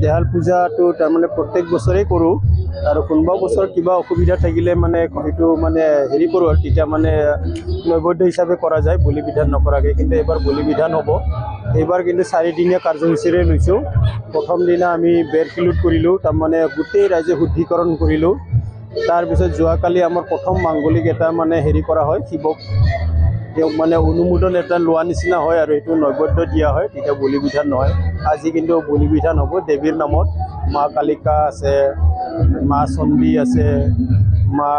দেহাল পূজাটো তাৰমানে প্ৰত্যেক বছৰেই কৰোঁ আৰু কোনোবা বছৰ কিবা অসুবিধা থাকিলে মানে হয়তো মানে হেৰি কৰোঁ আৰু তেতিয়া মানে নৈবদ্য হিচাপে কৰা যায় বলি বিধান নকৰাকৈ কিন্তু এইবাৰ বলি বিধান হ'ব এইবাৰ কিন্তু 4 দিনীয়া কাৰ্যসূচীৰে লৈছোঁ প্ৰথম দিনা আমি বেৰকিলুট কৰিলোঁ তাৰমানে গোটেই ৰাইজে শুদ্ধিকৰণ কৰিলোঁ তাৰপিছত যোৱাকালি আমাৰ প্ৰথম মাংগলিক এটা মানে হেৰি কৰা হয় শিৱক তেওঁক মানে অনুমোদন এটা লোৱা নিচিনা হয় আৰু এইটো নৈবদ্য দিয়া হয় তেতিয়া বলি বিধান নহয় আজি কিন্তু বলি বিধান হ'ব দেৱীৰ নামত মা কালিকা আছে মা চণ্ডী আছে মা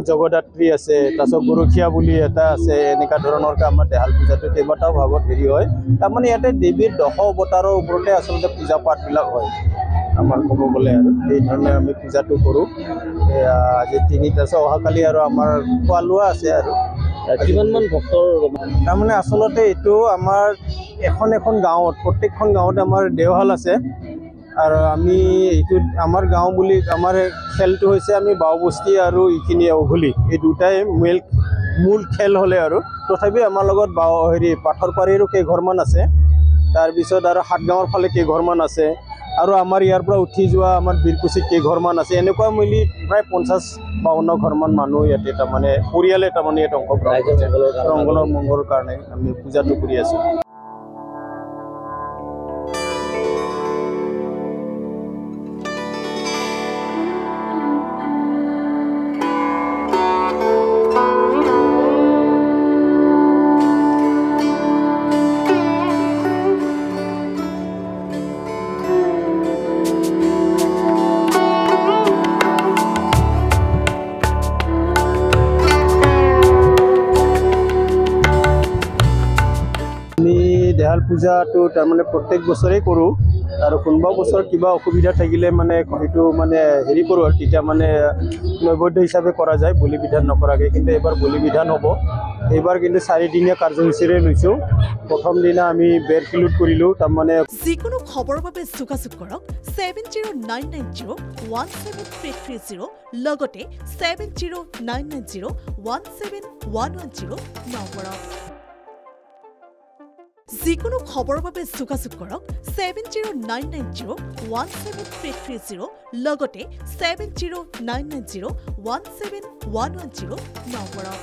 জগদাত্ৰী আছে তাৰপিছত গৰখীয়া বুলি এটা আছে এনেকুৱা ধৰণৰকৈ আমাৰ দেহাল পূজাটো কেইবাটাও ভাগত হেৰি হয় তাৰমানে ইয়াতে দেৱীৰ 10 অৱতাৰৰ ওপৰতে আচলতে পূজা পাঠবিলাক হয় আমাৰ ক'ব গ'লে আৰু এইধৰণে আমি পূজাটো কৰোঁ আজি 3 তাৰপিছত অহাকালি আৰু আমাৰ খোৱা লোৱা আছে আৰু কিমানমান ভক্তৰ তাৰমানে আচলতে এইটো আমাৰ এখন গাঁৱত প্ৰত্যেকখন গাঁৱত আমাৰ দেওশাল আছে আৰু আমি এইটো আমাৰ গাঁও বুলি আমাৰ খেলটো হৈছে আমি বাওবস্তি আৰু এইখিনি অঘুলি এই দুটাই মূল খেল হ'লে আৰু তথাপি আমাৰ লগত পাথৰ পাৰিৰো কেইঘৰমান আছে তাৰপিছত আৰু হাটগাঁৱৰ ফালে কেইঘৰমান আছে আৰু আমাৰ ইয়াৰ পৰা উঠি যোৱা আমাৰ বীৰকুচিত কেইঘৰমান আছে এনেকুৱা মিলি প্ৰায় 50-52 ঘৰমান মানুহ ইয়াতে তাৰমানে পৰিয়ালে তাৰমানে ইয়াত অংশগ্ৰহণ মংগলৰ কাৰণে আমি পূজাটো কৰি আছোঁ দেহাল পূজাটো তাৰমানে প্ৰত্যেক বছৰেই কৰোঁ আৰু কোনোবা বছৰ কিবা অসুবিধা থাকিলে মানে হয়তো মানে হেৰি কৰোঁ আৰু তেতিয়া মানে নৈবদ্য হিচাপে কৰা যায় বলি বিধান নকৰাকৈ কিন্তু এইবাৰ বলি বিধান হ'ব এইবাৰ কিন্তু 4 দিনীয়া কাৰ্যসূচীৰে লৈছোঁ প্ৰথম দিনা আমি বেৰকিলুট কৰিলোঁ তাৰমানে যিকোনো খবৰৰ বাবে যোগাযোগ কৰক 7099017330 লগতে 7099017110 নম্বৰত যিকোনো খবৰৰ বাবে যোগাযোগ কৰক 7099017330 লগতে 7099017110 নম্বৰত